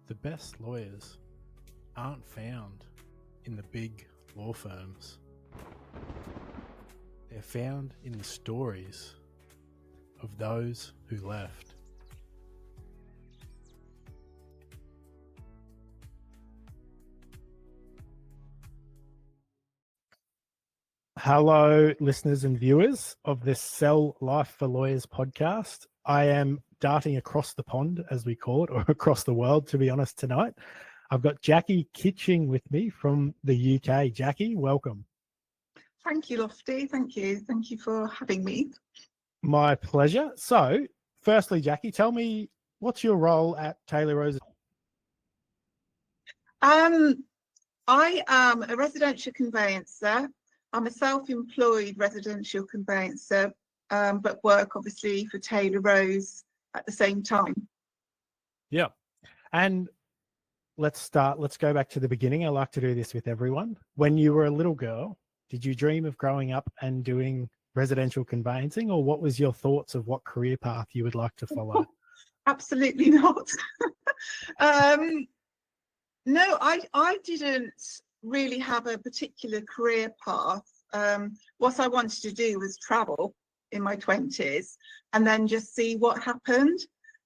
The best lawyers aren't found in the big law firms. They're found in the stories of those who left. Hello, listeners and viewers of this Sell Life for Lawyers podcast. I am darting across the pond, as we call it, or across the world, to be honest, tonight. I've got Jackie Kitching with me from the UK. Jackie, welcome. Thank you, Lofty. Thank you. Thank you for having me. My pleasure. So, firstly, Jackie, tell me, what's your role at Taylor Rose? I am a residential conveyancer. I'm a self-employed residential conveyancer, but work obviously for Taylor Rose at the same time. Yeah. And let's go back to the beginning. I like to do this with everyone. When you were a little girl, did you dream of growing up and doing residential conveyancing, or what was your thoughts of what career path you would like to follow? Absolutely not. No, I didn't really have a particular career path. What I wanted to do was travel in my 20s and then just see what happened.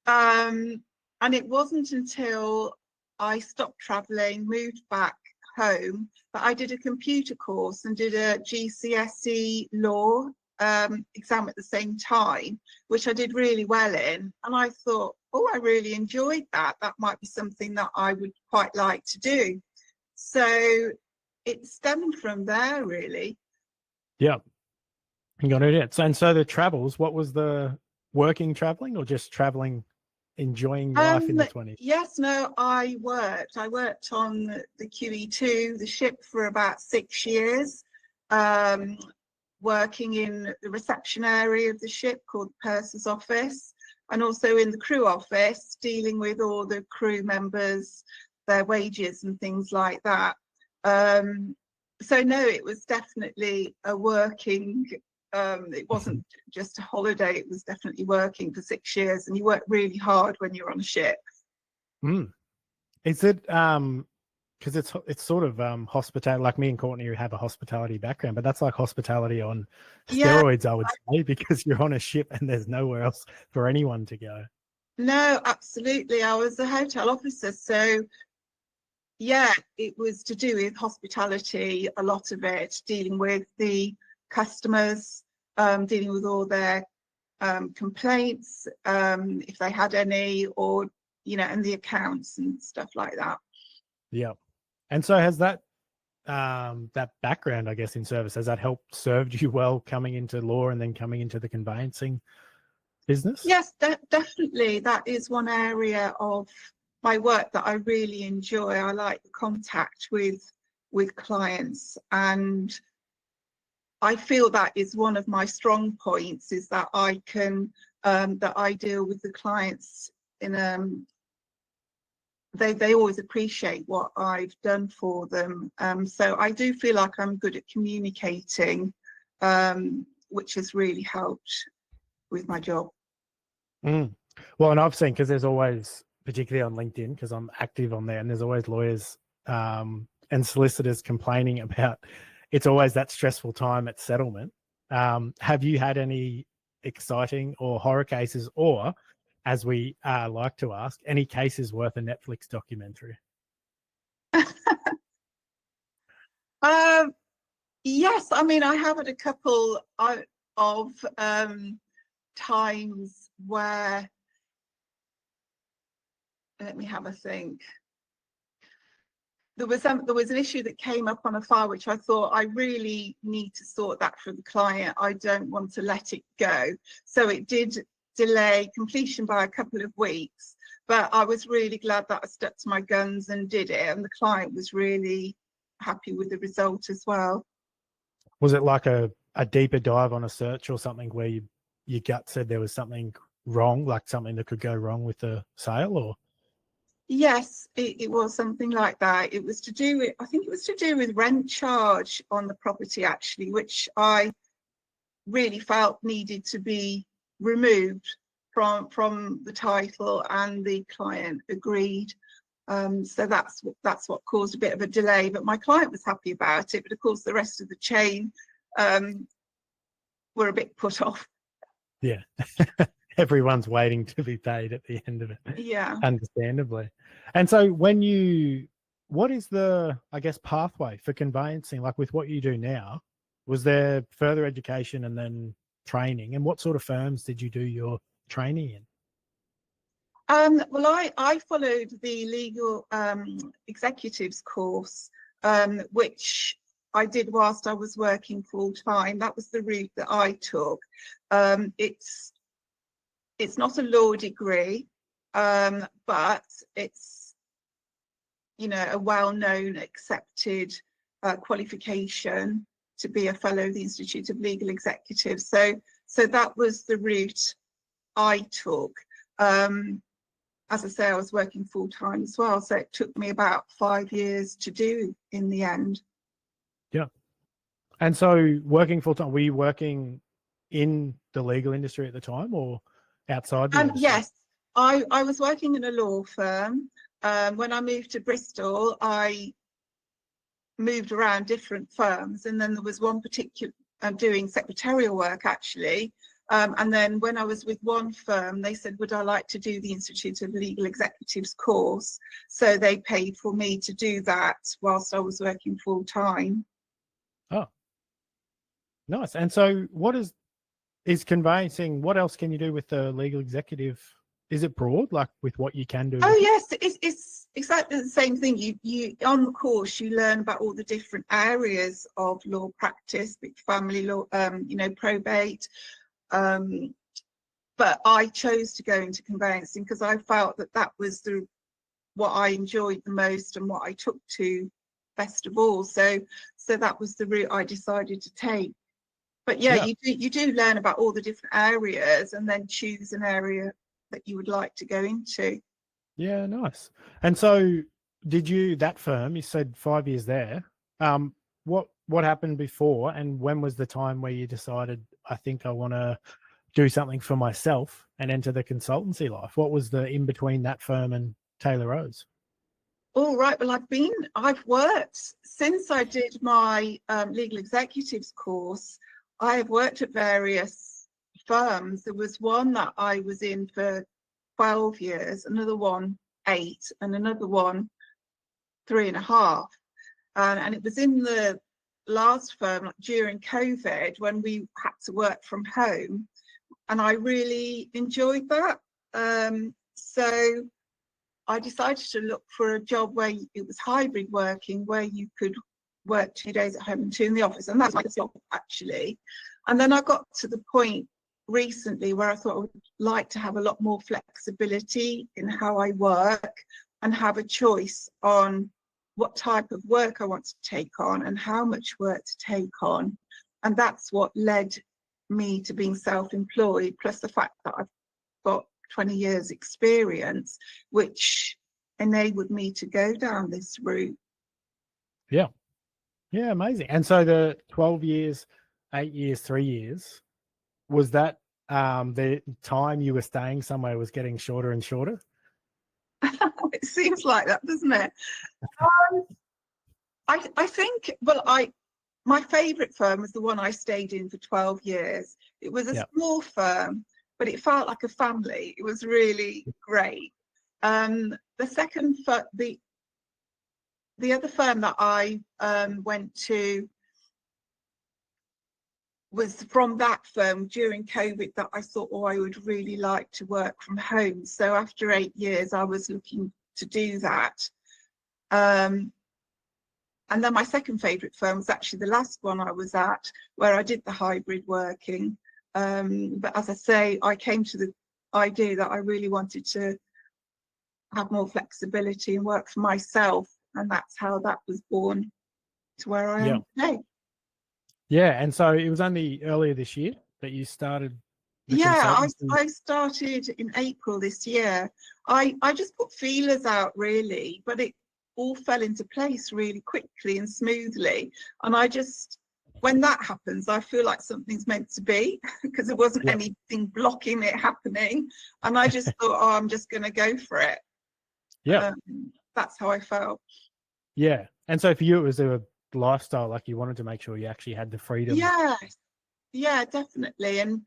And it wasn't until I stopped traveling, moved back home, that I did a computer course and did a GCSE law exam at the same time, which I did really well in. And I thought, oh, I really enjoyed that. That might be something that I would quite like to do. So it stemmed from there, really. Yeah. You got it. And so the travels, what was the working traveling or just traveling, enjoying life in the 20s? Yes, no, I worked on the QE2, the ship, for about 6 years, working in the reception area of the ship called the purser's office, and also in the crew office, dealing with all the crew members, their wages and things like that. So no, it was definitely a working, it wasn't just a holiday, it was definitely working for 6 years, and you work really hard when you're on a ship. Is it because it's sort of hospitality, like me and Courtney who have a hospitality background, but that's like hospitality on steroids, I would say, because you're on a ship and there's nowhere else for anyone to go. No, absolutely. I was a hotel officer, so yeah, it was to do with hospitality, a lot of it, dealing with the customers, dealing with all their complaints, if they had any, or, you know, and the accounts and stuff like that. Yeah. And so has that that background, I guess, in service, has that served you well coming into law and then coming into the conveyancing business? Yes, definitely. That is one area of my work that I really enjoy. I like the contact with clients, and I feel that is one of my strong points, is that I can that I deal with the clients in they always appreciate what I've done for them. So I do feel like I'm good at communicating, which has really helped with my job. Well, and I've seen, because there's always, particularly on LinkedIn, because I'm active on there, and there's always lawyers and solicitors complaining about it's always that stressful time at settlement. Have you had any exciting or horror cases, or, as we like to ask, any cases worth a Netflix documentary? Yes, I mean, I have had a couple of times where, let me have a think. There was an issue that came up on a file which I thought, I really need to sort that for the client. I don't want to let it go. So it did delay completion by a couple of weeks, but I was really glad that I stuck to my guns and did it, and the client was really happy with the result as well. Was it like a deeper dive on a search or something where your gut said there was something wrong, like something that could go wrong with the sale, or? Yes, it was something like that. It was to do with, I think it was to do with rent charge on the property, actually, which I really felt needed to be removed from the title, and the client agreed. So that's what caused a bit of a delay, but my client was happy about it. But of course, the rest of the chain were a bit put off. Yeah. Everyone's waiting to be paid at the end of it. Yeah. Understandably. And so what is the, I guess, pathway for conveyancing? Like with what you do now, was there further education and then training? And what sort of firms did you do your training in? Well, I followed the legal executives course, which I did whilst I was working full time. That was the route that I took. It's not a law degree, but it's, you know, a well-known, accepted qualification to be a fellow of the Institute of Legal Executives. So that was the route I took. As I say, I was working full time as well, so it took me about 5 years to do in the end. Yeah. And so working full time, were you working in the legal industry at the time or outside the industry? Yes, I was working in a law firm. When I moved to Bristol, I moved around different firms, and then there was one particular doing secretarial work actually. And then when I was with one firm, they said, would I like to do the Institute of Legal Executives course? So they paid for me to do that whilst I was working full time. Oh, nice. And so what is conveyancing, what else can you do with the legal executive? Is it broad, like with what you can do? Oh yes, it's exactly the same thing. You on the course you learn about all the different areas of law practice, family law, you know, probate. But I chose to go into conveyancing because I felt that was what I enjoyed the most and what I took to best of all. So that was the route I decided to take. But yeah, you do learn about all the different areas and then choose an area that you would like to go into. Yeah, nice. And so that firm, you said 5 years there, what happened before, and when was the time where you decided, I think I want to do something for myself and enter the consultancy life? What was the in between that firm and Taylor Rose? All right, well, I've worked since I did my legal executives course. I have worked at various firms. There was one that I was in for 12 years, another one 8, and another one 3.5. And it was in the last firm during COVID when we had to work from home, and I really enjoyed that. So I decided to look for a job where it was hybrid working, where you could work 2 days at home and 2 in the office, and that's my job actually. And then I got to the point recently where I thought I would like to have a lot more flexibility in how I work and have a choice on what type of work I want to take on and how much work to take on. And that's what led me to being self-employed, plus the fact that I've got 20 years experience, which enabled me to go down this route. Yeah. Yeah, amazing. And so the 12 years, 8 years, 3 years, was that the time you were staying somewhere was getting shorter and shorter? It seems like that, doesn't it? I think, well, my favourite firm was the one I stayed in for 12 years. It was a small firm, but it felt like a family. It was really great. The second, the other firm that I went to was from that firm during COVID that I thought, oh, I would really like to work from home. So after 8 years, I was looking to do that. And then my second favourite firm was actually the last one I was at, where I did the hybrid working. But as I say, I came to the idea that I really wanted to have more flexibility and work for myself. And that's how that was born to where I am today. Yeah, and so it was only earlier this year that you started. Yeah, I started in April this year. I just put feelers out really, but it all fell into place really quickly and smoothly. And when that happens, I feel like something's meant to be, because there wasn't anything blocking it happening. And I just thought, oh, I'm just going to go for it. Yeah. That's how I felt. Yeah. And so for you, it was a lifestyle, like you wanted to make sure you actually had the freedom. Yeah, definitely. And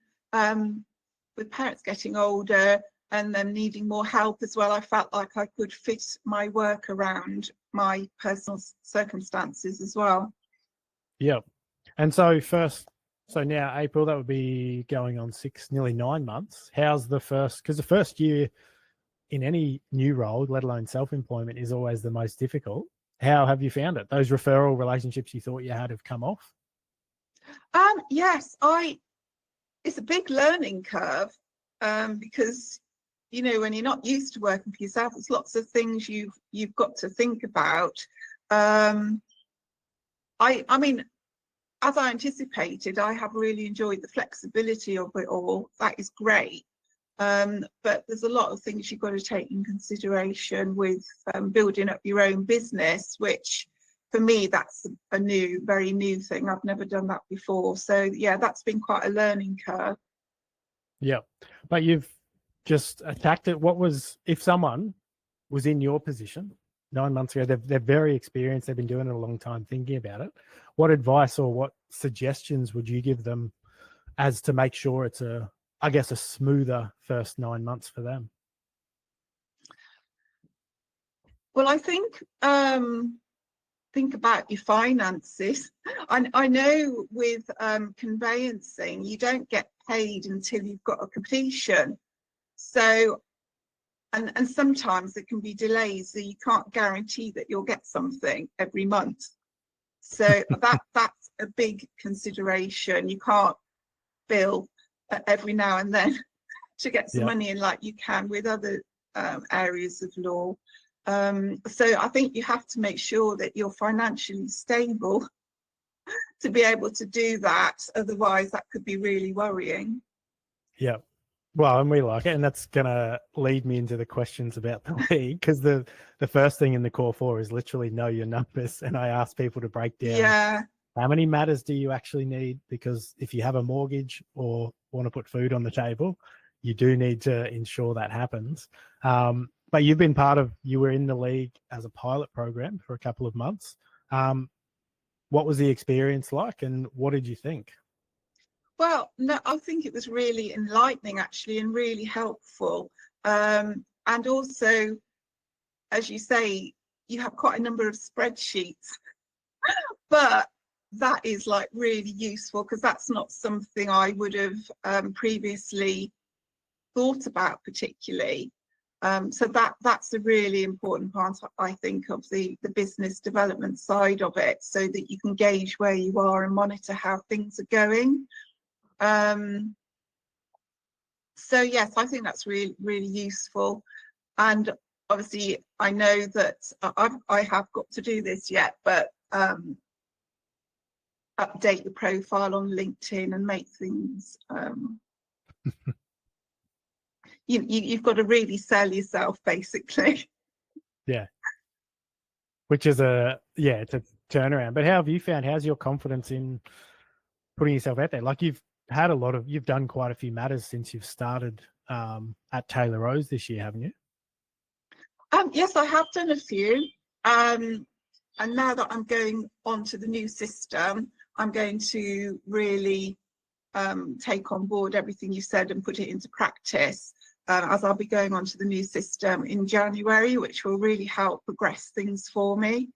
with parents getting older and them needing more help as well, I felt like I could fit my work around my personal circumstances as well. Yeah. And so so now April, that would be going on nearly 9 months. How's because the first year in any new role, let alone self-employment, is always the most difficult. How have you found it? Those referral relationships you thought you had have come off? Yes, it's a big learning curve, because, you know, when you're not used to working for yourself, there's lots of things you've got to think about. I mean, as I anticipated, I have really enjoyed the flexibility of it all. That is great. But there's a lot of things you've got to take in consideration with building up your own business, which for me, that's a very new thing. I've never done that before. So yeah, that's been quite a learning curve. Yeah. But you've just attacked it. If someone was in your position 9 months ago, they're very experienced, they've been doing it a long time, thinking about it, what advice or what suggestions would you give them as to make sure it's a smoother first 9 months for them? Well, I think about your finances. I know with conveyancing, you don't get paid until you've got a completion. So, and sometimes there can be delays, so you can't guarantee that you'll get something every month. So that's a big consideration. You can't bill every now and then to get some money in like you can with other areas of law. So I think you have to make sure that you're financially stable to be able to do that. Otherwise, that could be really worrying. Yeah. Well, and we like it. And that's going to lead me into the questions about the league, because the first thing in the core 4 is literally know your numbers. And I ask people to break down how many matters do you actually need? Because if you have a mortgage or want to put food on the table, you do need to ensure that happens. But you were in the league as a pilot program for a couple of months. What was the experience like and what did you think? Well, no, I think it was really enlightening actually and really helpful. And also, as you say, you have quite a number of spreadsheets, but that is like really useful because that's not something I would have previously thought about particularly. So that's a really important part, I think, of the business development side of it, so that you can gauge where you are and monitor how things are going. So yes, I think that's really, really useful. And obviously, I know that I have got to do this yet, but update your profile on LinkedIn and make things. You've got to really sell yourself, basically. Yeah. Which is it's a turnaround. But how have you found? How's your confidence in putting yourself out there? Like you've done quite a few matters since you've started at Taylor Rose this year, haven't you? Yes, I have done a few. And now that I'm going on to the new system, I'm going to really take on board everything you said and put it into practice, as I'll be going on to the new system in January, which will really help progress things for me.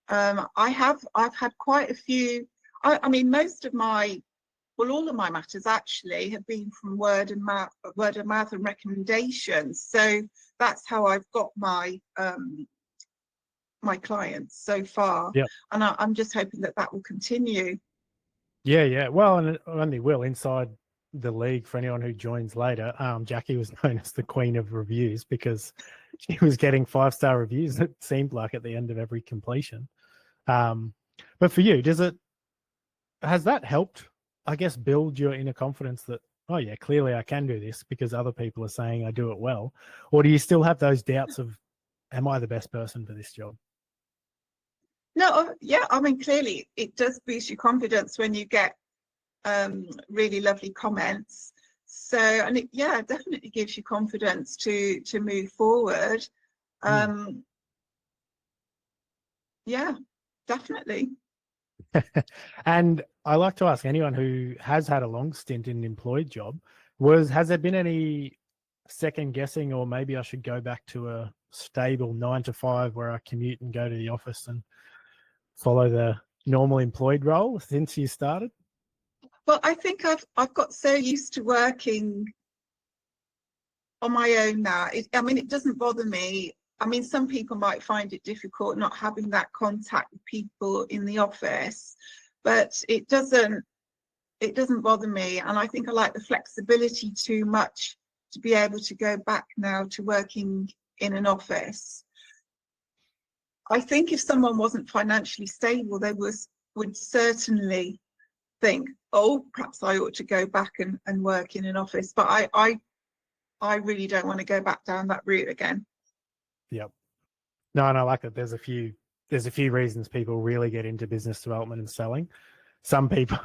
I've had quite a few. I mean, all of my matters actually have been from word of mouth and recommendations. So that's how I've got my my clients so far. Yeah. And I'm just hoping that will continue. Yeah. Well, and it only will inside the league. For anyone who joins later, Jackie was known as the queen of reviews because she was getting 5-star reviews, it seemed like, at the end of every completion. But for you, has that helped, I guess, build your inner confidence that, oh yeah, clearly I can do this because other people are saying I do it well? Or do you still have those doubts of, am I the best person for this job? No, yeah, I mean, clearly it does boost your confidence when you get really lovely comments. So, and it definitely gives you confidence to move forward. Yeah, definitely. And I like to ask anyone who has had a long stint in an employed job, has there been any second guessing, or maybe I should go back to a stable 9 to 5 where I commute and go to the office and follow the normal employed role since you started? Well, I think I've got so used to working on my own now. I mean, it doesn't bother me. I mean, some people might find it difficult not having that contact with people in the office, but it doesn't bother me. And I think I like the flexibility too much to be able to go back now to working in an office. I think if someone wasn't financially stable, they would certainly think, oh, perhaps I ought to go back and work in an office. But I really don't want to go back down that route again. Yep. No, and I like that. There's a few reasons people really get into business development and selling. Some people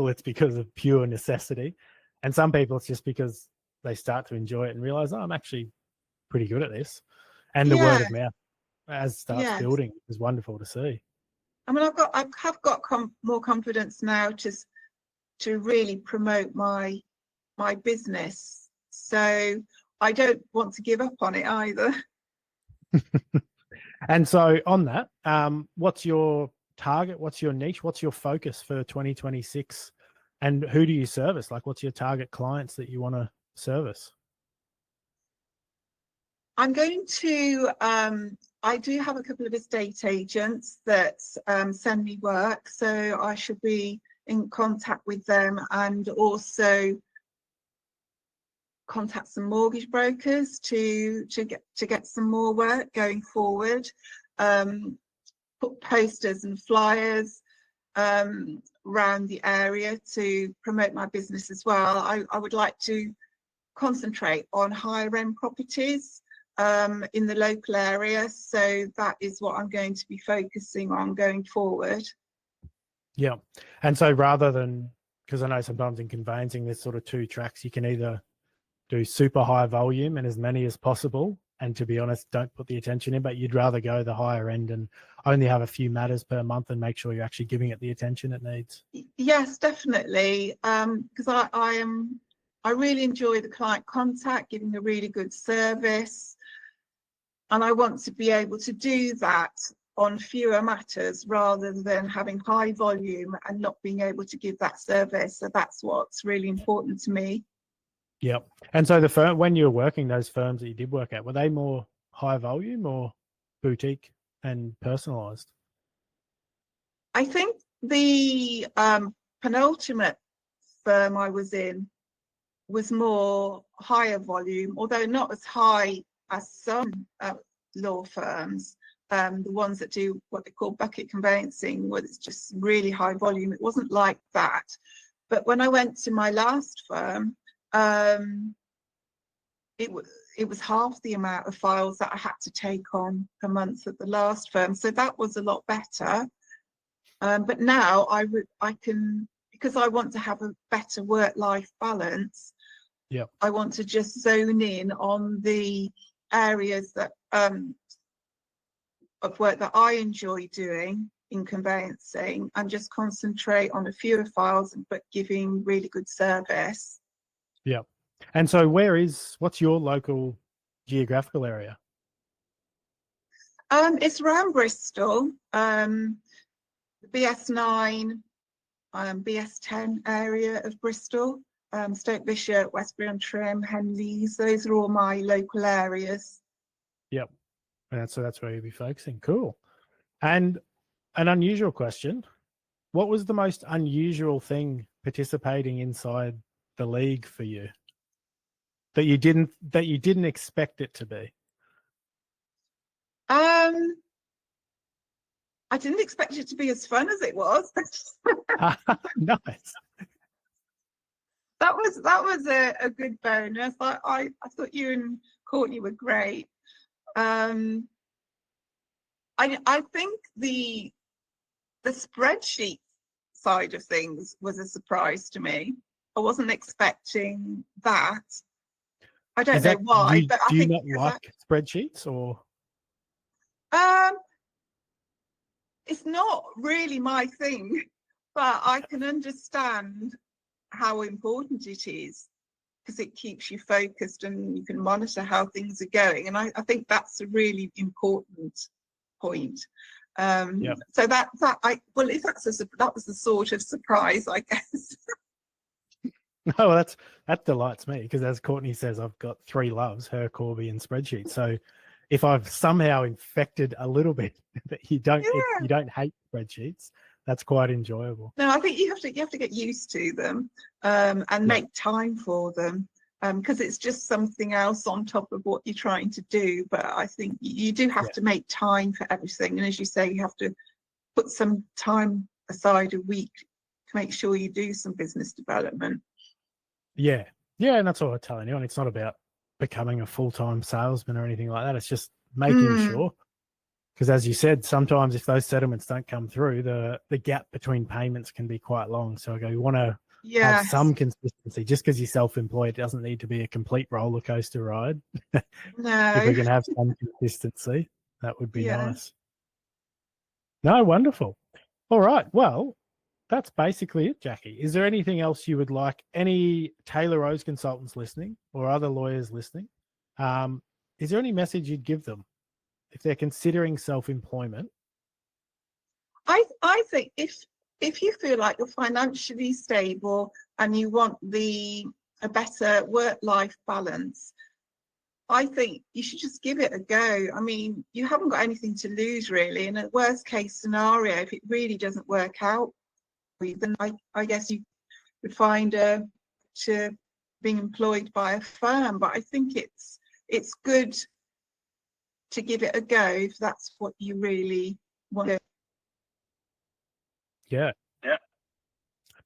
it's because of pure necessity, and some people it's just because they start to enjoy it and realize, oh, I'm actually pretty good at this. And the word of mouth as starts building is wonderful to see. I mean, I have got more confidence now to really promote my business. So I don't want to give up on it either. And so on that, what's your target? What's your niche? What's your focus for 2026? And who do you service? Like, what's your target clients that you want to service? I'm going to, I do have a couple of estate agents that send me work. So I should be in contact with them, and also contact some mortgage brokers to get some more work going forward. Put posters and flyers around the area to promote my business as well. I would like to concentrate on higher end properties in the local area. So that is what I'm going to be focusing on going forward. Yeah. And so rather than, because I know sometimes in conveyancing, there's sort of two tracks. You can either do super high volume and as many as possible, and to be honest, don't put the attention in, but you'd rather go the higher end and only have a few matters per month and make sure you're actually giving it the attention it needs. Yes, definitely. Because I really enjoy the client contact, giving a really good service. And I want to be able to do that on fewer matters rather than having high volume and not being able to give that service. So that's what's really important to me. Yep. And so the firm, when you were working, those firms that you did work at, were they more high volume or boutique and personalized? I think the penultimate firm I was in was more higher volume, although not as high as some law firms. The ones that do what they call bucket conveyancing, where it's just really high volume. It wasn't like that. But when I went to my last firm, it was half the amount of files that I had to take on per month at the last firm. So that was a lot better. But now I can, because I want to have a better work-life balance. Yeah. I want to just zone in on the areas that of work that I enjoy doing in conveyancing, and just concentrate on a fewer files but giving really good service. Yeah. And so what's your local geographical area? It's around Bristol, BS9, BS10 area of Bristol, Stoke Bishop, Westbury-on-Trim, Henleys. Those are all my local areas. Yep. And so that's where you'll be focusing. Cool. And an unusual question. What was the most unusual thing participating inside the league for you that you didn't expect it to be? I didn't expect it to be as fun as it was. Nice. That was a good bonus. I thought you and Courtney were great. I think the spreadsheet side of things was a surprise to me. I wasn't expecting that. I don't know why, but I think do you not like spreadsheets or? it's not really my thing, but I can understand how important it is because it keeps you focused and you can monitor how things are going. And I think that's a really important point. So that if that was the sort of surprise, I guess. No, that delights me because, as Courtney says, I've got 3 loves: her, Corby, and spreadsheets. So if I've somehow infected a little bit that you don't hate spreadsheets, that's quite enjoyable. No, I think you have to get used to them and make time for them because it's just something else on top of what you're trying to do. But I think you do have to make time for everything, and as you say, you have to put some time aside a week to make sure you do some business development. Yeah, and that's what I tell anyone. It's not about becoming a full-time salesman or anything like that. It's just making sure. Because as you said, sometimes if those settlements don't come through, the gap between payments can be quite long. So I go, you want to have some consistency. Just because you're self-employed, it doesn't need to be a complete roller coaster ride. No. If we can have some consistency, that would be nice. No, wonderful. All right. Well, that's basically it, Jackie. Is there anything else you would like any Taylor Rose consultants listening or other lawyers listening? Is there any message you'd give them if they're considering self-employment? I think if you feel like you're financially stable and you want a better work-life balance, I think you should just give it a go. I mean, you haven't got anything to lose really. In a worst case scenario, if it really doesn't work out, then I guess you would find to being employed by a firm. But I think it's good to give it a go if that's what you really want to. Yeah.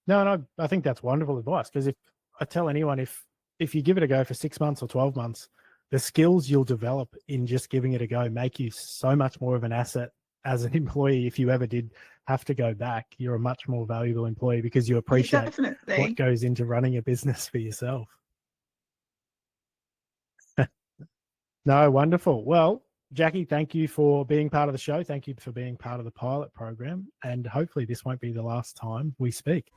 No, I think that's wonderful advice, because if I tell anyone, if you give it a go for 6 months or 12 months, the skills you'll develop in just giving it a go make you so much more of an asset as an employee. If you ever did have to go back, you're a much more valuable employee because you appreciate what goes into running a business for yourself. No, wonderful. Well, Jackie, thank you for being part of the show. Thank you for being part of the pilot program. And hopefully this won't be the last time we speak.